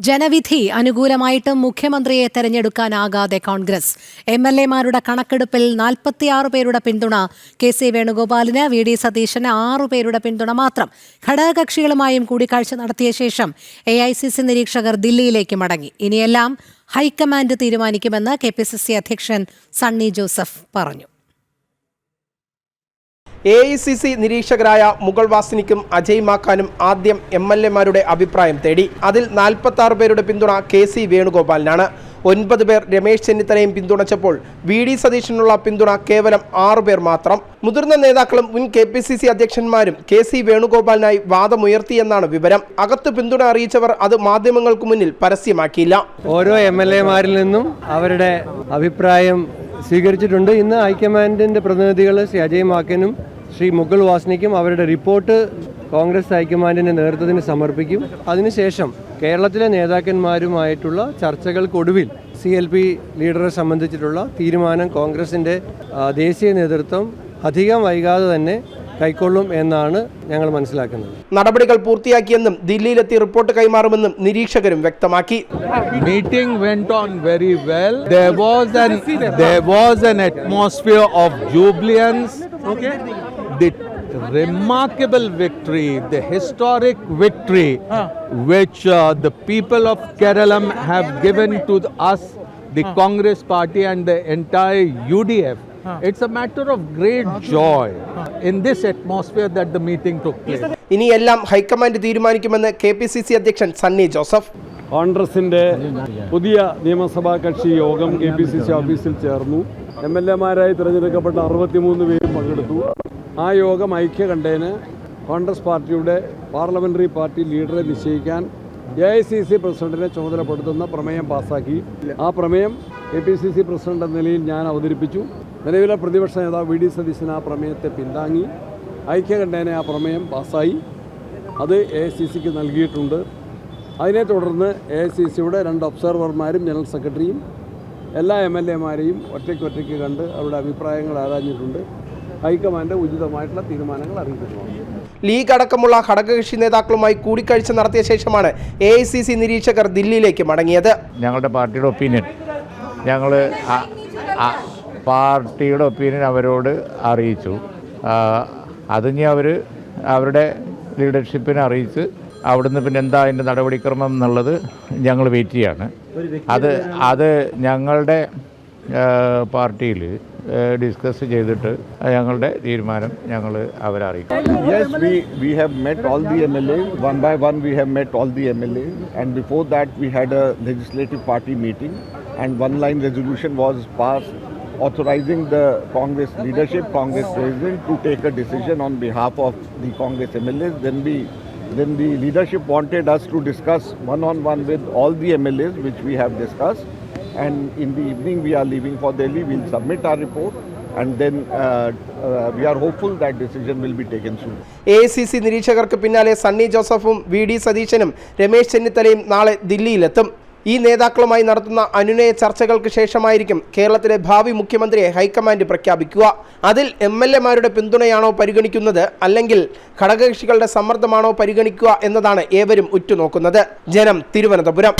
ജനവിധി അനുകൂലമായിട്ടും മുഖ്യമന്ത്രിയെ തെരഞ്ഞെടുക്കാനാകാതെ കോൺഗ്രസ്. എംഎൽഎമാരുടെ കണക്കെടുപ്പിൽ 46 പേരുടെ പിന്തുണ കെ.സി. വേണുഗോപാലിന്, വി.ഡി. സതീശന് 6 പേരുടെ പിന്തുണ മാത്രം. ഘടകകക്ഷികളുമായും കൂടിക്കാഴ്ച നടത്തിയ ശേഷം എ.ഐ.സി.സി. നിരീക്ഷകർ ദില്ലിയിലേക്ക് മടങ്ങി. ഇനിയെല്ലാം ഹൈക്കമാൻഡ് തീരുമാനിക്കുമെന്ന് കെ.പി.സി.സി. അധ്യക്ഷൻ സണ്ണി ജോസഫ് പറഞ്ഞു. എ.ഐ.സി.സി. നിരീക്ഷകരായ മുഗൾ വാസനിക്കും അജയ് മാക്കാനും ആദ്യം എംഎൽഎമാരുടെ അഭിപ്രായം തേടി. അതിൽ 46 പേരുടെ പിന്തുണ കെ.സി. വേണുഗോപാലിനാണ്. 9 പേർ രമേശ് ചെന്നിത്തലയും പിന്തുണച്ചപ്പോൾ വി.ഡി. സതീശനുള്ള പിന്തുണ കേവലം 6 പേർ മാത്രം. മുതിർന്ന നേതാക്കളും മുൻ കെ.പി.സി.സി. അധ്യക്ഷന്മാരും കെ.സി. വേണുഗോപാലിനായി വാദമുയർത്തിയെന്നാണ് വിവരം. അകത്ത് പിന്തുണ അറിയിച്ചവർ അത് മാധ്യമങ്ങൾക്ക് മുന്നിൽ പരസ്യമാക്കിയില്ല. ഓരോ എംഎൽഎമാരിൽ നിന്നും അവരുടെ അഭിപ്രായം സ്വീകരിച്ചിട്ടുണ്ട്. ഇന്ന് ഹൈക്കമാൻഡിൻ്റെ പ്രതിനിധികൾ ശ്രീ അജയ് മാക്കനും ശ്രീ മുഗൾ വാസനിക്കും അവരുടെ റിപ്പോർട്ട് കോൺഗ്രസ് ഹൈക്കമാൻഡിൻ്റെ നേതൃത്വത്തിന് സമർപ്പിക്കും. അതിനുശേഷം കേരളത്തിലെ നേതാക്കന്മാരുമായിട്ടുള്ള ചർച്ചകൾക്കൊടുവിൽ CLP ലീഡറെ സംബന്ധിച്ചിട്ടുള്ള തീരുമാനം കോൺഗ്രസിൻ്റെ ദേശീയ നേതൃത്വം അധികം വൈകാതെ തന്നെ കൈക്കൊള്ളും എന്നാണ് ഞങ്ങൾ മനസ്സിലാക്കുന്നത്. നടപടികൾ പൂർത്തിയാക്കിയെന്നും ദില്ലിയിലെത്തി റിപ്പോർട്ട് കൈമാറുമെന്നും നിരീക്ഷകരും വ്യക്തമാക്കി. Meeting went on very well. There was an atmosphere of jubilance. The remarkable victory, the historic victory which the people of Kerala have given to us, the Congress party and the entire UDF. It's a matter of great joy in this atmosphere that the meeting took place. ഇനിയെല്ലാം high command തീരുമാനിക്കുമെന്ന് KPCC. അധ്യക്ഷൻ Sunny Joseph. കോൺഗ്രസിൻ്റെ പുതിയ നിയമസഭാ കക്ഷി യോഗം KPCC. ഓഫീസിൽ ചേർന്നു. എംഎൽഎമാരായി തിരഞ്ഞെടുക്കപ്പെട്ട 63 പേരും പങ്കെടുത്തു. ആ യോഗം ഐക്യകണ്ഠേന കോൺഗ്രസ് പാർട്ടിയുടെ പാർലമെൻ്ററി പാർട്ടി ലീഡറെ നിശ്ചയിക്കാൻ എ.ഐ.സി.സി. പ്രസിഡന്റിനെ ചുമതലപ്പെടുത്തുന്ന പ്രമേയം പാസ്സാക്കി. ആ പ്രമേയം കെ.പി.സി.സി. പ്രസിഡന്റ് എന്ന നിലയിൽ ഞാൻ അവതരിപ്പിച്ചു. നിലവിലെ പ്രതിപക്ഷ നേതാവ് വി.ഡി. സതീശൻ ആ പ്രമേയത്തെ പിന്താങ്ങി. ഐക്യകണ്ഠേന ആ പ്രമേയം പാസ്സായി. അത് എ.ഐ.സി.സിക്ക് നൽകിയിട്ടുണ്ട്. അതിനെ തുടർന്ന് എ.ഐ.സി.സിയുടെ 2 ഒബ്സർവർമാരും ജനറൽ സെക്രട്ടറിയും എല്ലാ എംഎൽഎമാരെയും ഒറ്റയ്ക്ക് കണ്ട് അവരുടെ അഭിപ്രായങ്ങൾ ആരാഞ്ഞിട്ടുണ്ട്. ഹൈക്കമാൻഡ് ഉചിതമായിട്ടുള്ള തീരുമാനങ്ങൾ അറിയിച്ചിട്ടുണ്ട്. ലീഗ് അടക്കമുള്ള ഘടകകക്ഷി നേതാക്കളുമായി കൂടിക്കാഴ്ച നടത്തിയ ശേഷമാണ് എ.ഐ.സി.സി. നിരീക്ഷകർ ദില്ലിയിലേക്ക് മടങ്ങിയത്. ഞങ്ങളുടെ പാർട്ടിയുടെ ഒപ്പീനിയൻ പാർട്ടിയുടെ ഒപ്പീനിയൻ അവരോട് അറിയിച്ചു. അതിനി അവരുടെ ലീഡർഷിപ്പിനെ അറിയിച്ച് അവിടുന്ന് പിന്നെ എന്താ അതിൻ്റെ നടപടിക്രമം എന്നുള്ളത് ഞങ്ങൾ വെയിറ്റ് ചെയ്യാണ്. അത് ഞങ്ങളുടെ പാർട്ടിയിൽ ഡിസ്കസ് ചെയ്തിട്ട് ഞങ്ങളുടെ തീരുമാനം ഞങ്ങൾ അവരെ അറിയിക്കും. Yes, we have met all the MLAs. One by one we have met all the MLAs. And before that we had a legislative party meeting. And one line resolution was passed authorizing the Congress leadership, Congress president to take a decision on behalf of the Congress MLAs. Then the leadership wanted us to discuss one-on-one with all the MLAs, which we have discussed. And in the evening we are leaving for Delhi. We'll submit our report and then we are hopeful that decision will be taken soon. AICC. നിരീക്ഷകർക്ക് പിന്നാലെ സണ്ണി ജോസഫും VD. സതീശനും രമേശ് ചെന്നിത്തലയും നാളെ ദില്ലിയിലെത്തും. ഈ നേതാക്കളുമായി നടത്തുന്ന അനുനയ ചർച്ചകൾക്ക് ശേഷമായിരിക്കും കേരളത്തിലെ ഭാവി മുഖ്യമന്ത്രിയെ ഹൈക്കമാൻഡ് പ്രഖ്യാപിക്കുക. അതിൽ എംഎൽഎമാരുടെ പിന്തുണയാണോ പരിഗണിക്കുന്നത്, അല്ലെങ്കിൽ ഘടകകക്ഷികളുടെ സമ്മർദ്ദമാണോ പരിഗണിക്കുക എന്നതാണ് ഏവരും ഉറ്റുനോക്കുന്നത്. ജനം, തിരുവനന്തപുരം.